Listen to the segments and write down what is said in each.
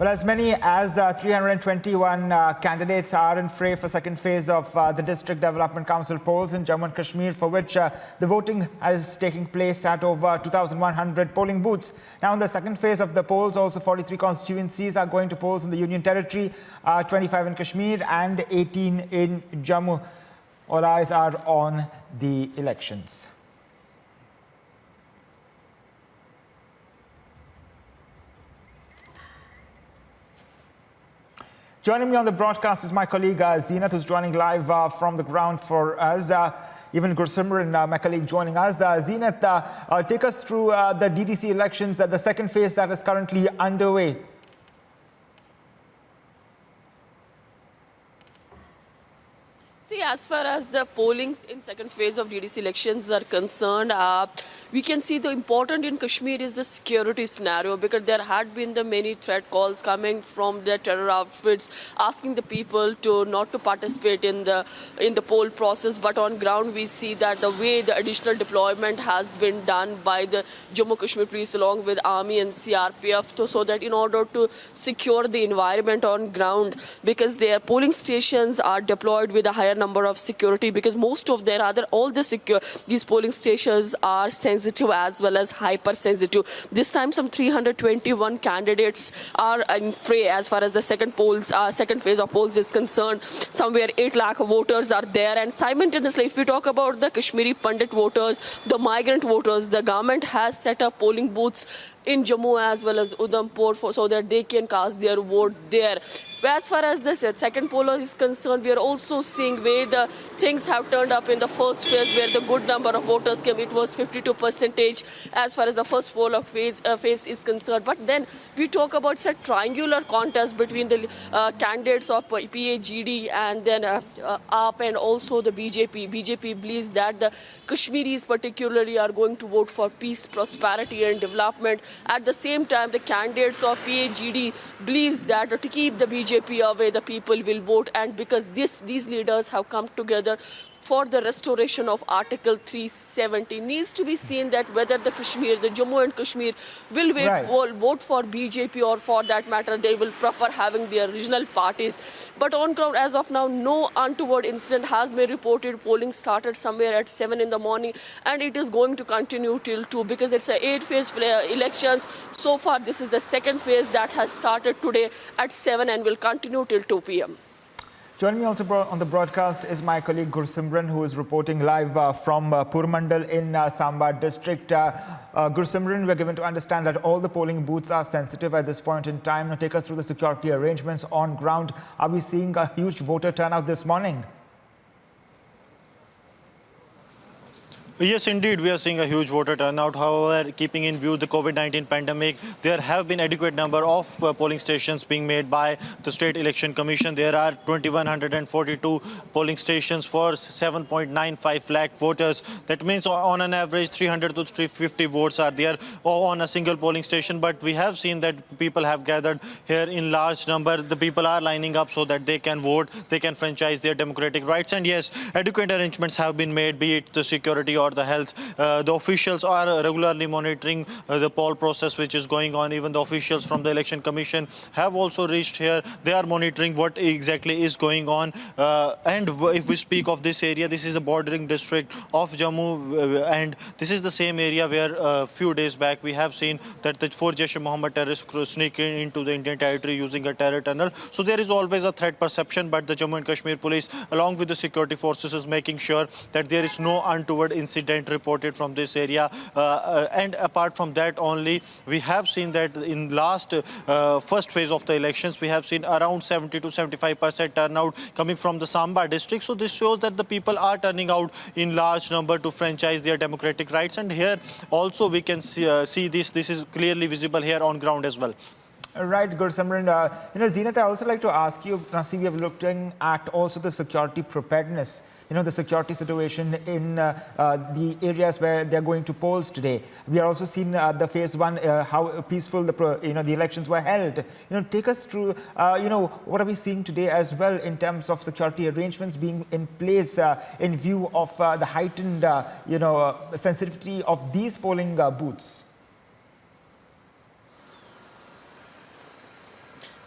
Well, as many as 321 candidates are in fray for second phase of the District Development Council polls in Jammu and Kashmir, for which the voting is taking place at over 2,100 polling booths. Now, in the second phase of the polls, also 43 constituencies are going to polls in the Union Territory, 25 in Kashmir and 18 in Jammu. All eyes are on the elections. Joining me on the broadcast is my colleague Zeenat, who's joining live from the ground for us. Even Gursimran, my colleague, joining us. Zeenat, take us through the DDC elections, the second phase that is currently underway. See, as far as the pollings in second phase of DDC elections are concerned, we can see the important in Kashmir is the security scenario, because there had been the many threat calls coming from the terror outfits asking the people to not to participate in the poll process. But on ground, we see that the way the additional deployment has been done by the Jammu Kashmir police along with army and CRPF, so that in order to secure the environment on ground, because their polling stations are deployed with a higher number of security, because most of their these polling stations are sensitive as well as hypersensitive. This time some 321 candidates are in fray as far as the second phase of polls is concerned. Somewhere 8 lakh voters are there, and simultaneously, if we talk about the Kashmiri Pandit voters, the migrant voters, the government has set up polling booths in Jammu as well as Udhampur so that they can cast their vote there. As far as the second poll is concerned, we are also seeing where the things have turned up in the first phase, where the good number of voters came. It was 52% as far as the first poll of phase is concerned. But then we talk about a triangular contest between the candidates of PAGD and then AAP and also the BJP. BJP believes that the Kashmiris particularly are going to vote for peace, prosperity and development. At the same time, the candidates of PAGD believes that to keep the BJP away, the people will vote, and because these leaders have come together for the restoration of Article 370. Needs to be seen that whether the Jammu and Kashmir will vote for BJP, or for that matter, they will prefer having their regional parties. But on ground, as of now, no untoward incident has been reported. Polling started somewhere at 7 in the morning, and it is going to continue till 2, because it's a 8-phase elections. So far, this is the second phase that has started today at 7 and will continue till 2 p.m. Joining me also on the broadcast is my colleague Gursimran, who is reporting live from Purmandal in Samba district. Gursimran, we're given to understand that all the polling booths are sensitive at this point in time. Now, take us through the security arrangements on ground. Are we seeing a huge voter turnout this morning? Yes, indeed, we are seeing a huge voter turnout. However, keeping in view the COVID-19 pandemic, there have been adequate number of polling stations being made by the State Election Commission. There are 2,142 polling stations for 7.95 lakh voters. That means on an average 300 to 350 votes are there on a single polling station. But we have seen that people have gathered here in large number. The people are lining up so that they can vote, they can franchise their democratic rights. And yes, adequate arrangements have been made, be it the security or the health. The officials are regularly monitoring the poll process which is going on. Even the officials from the Election Commission have also reached here. They are monitoring what exactly is going on. And if we speak of this area, this is a bordering district of Jammu, and this is the same area where a few days back we have seen that the 4 Jaish-e-Mohammed terrorists sneak into the Indian territory using a terror tunnel. So there is always a threat perception, but the Jammu and Kashmir police, along with the security forces, is making sure that there is no untoward incident reported from this area. And apart from that only, we have seen that in last first phase of the elections, we have seen around 70 to 75% turnout coming from the Samba district. So this shows that the people are turning out in large number to franchise their democratic rights. And here also we can see this is clearly visible here on ground as well. Right, Gursimran. Zeenat, I also like to ask you, see, we are looking at also the security preparedness, the security situation in the areas where they're going to polls today. We are also seeing the phase 1, how peaceful the elections were held. Take us through, what are we seeing today as well in terms of security arrangements being in place in view of the heightened, sensitivity of these polling booths?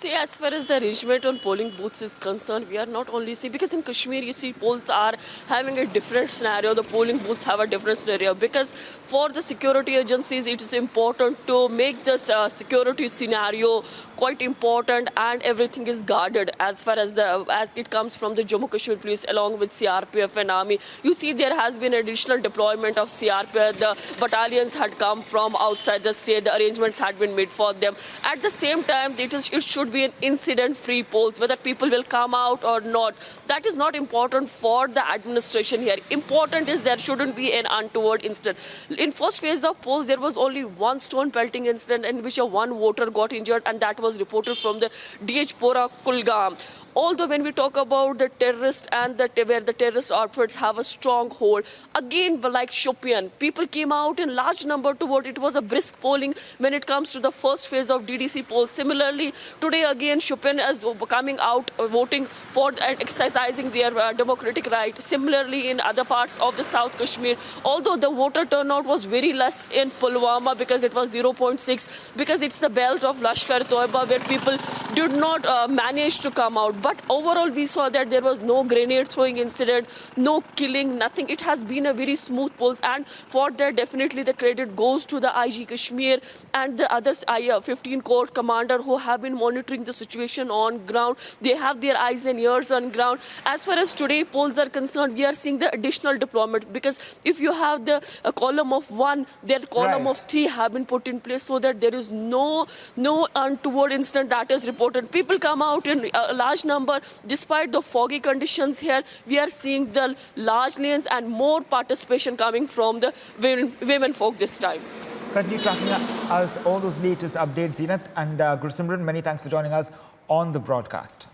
See, as far as the arrangement on polling booths is concerned, we are not only seeing, because in Kashmir, you see, polls are having a different scenario. The polling booths have a different scenario because for the security agencies, it is important to make this security scenario quite important, and everything is guarded as far as it comes from the Jammu Kashmir police along with CRPF and army. You see, there has been additional deployment of CRPF. The battalions had come from outside the state. The arrangements had been made for them. At the same time, it should be an incident-free polls, whether people will come out or not. That is not important for the administration here. Important is there shouldn't be an untoward incident. In first phase of polls, there was only one stone pelting incident in which one voter got injured, and that was reported from the DH Pora Kulgam. Although when we talk about the terrorists and where the terrorist outfits have a strong hold, again, like Shopian, people came out in large number to vote. It was a brisk polling when it comes to the first phase of DDC polls. Similarly, today again, Shopian is coming out voting for and exercising their democratic right. Similarly, in other parts of the South Kashmir, although the voter turnout was very less in Pulwama because it was 0.6, because it's the belt of Lashkar Toiba where people did not manage to come out. But overall, we saw that there was no grenade throwing incident, no killing, nothing. It has been a very smooth polls, and for that, definitely the credit goes to the IG Kashmir and the others, 15 Corps commander who have been monitoring the situation on ground. They have their eyes and ears on ground. As far as today polls are concerned, we are seeing the additional deployment, because if you have the column of 1, their column of 3 have been put in place so that there is no untoward incident that is reported. People come out in a large number. Despite the foggy conditions here, we are seeing the large lanes and more participation coming from the women folk this time. Continue tracking us all those latest updates, Zeenat and Gursimran. Many thanks for joining us on the broadcast.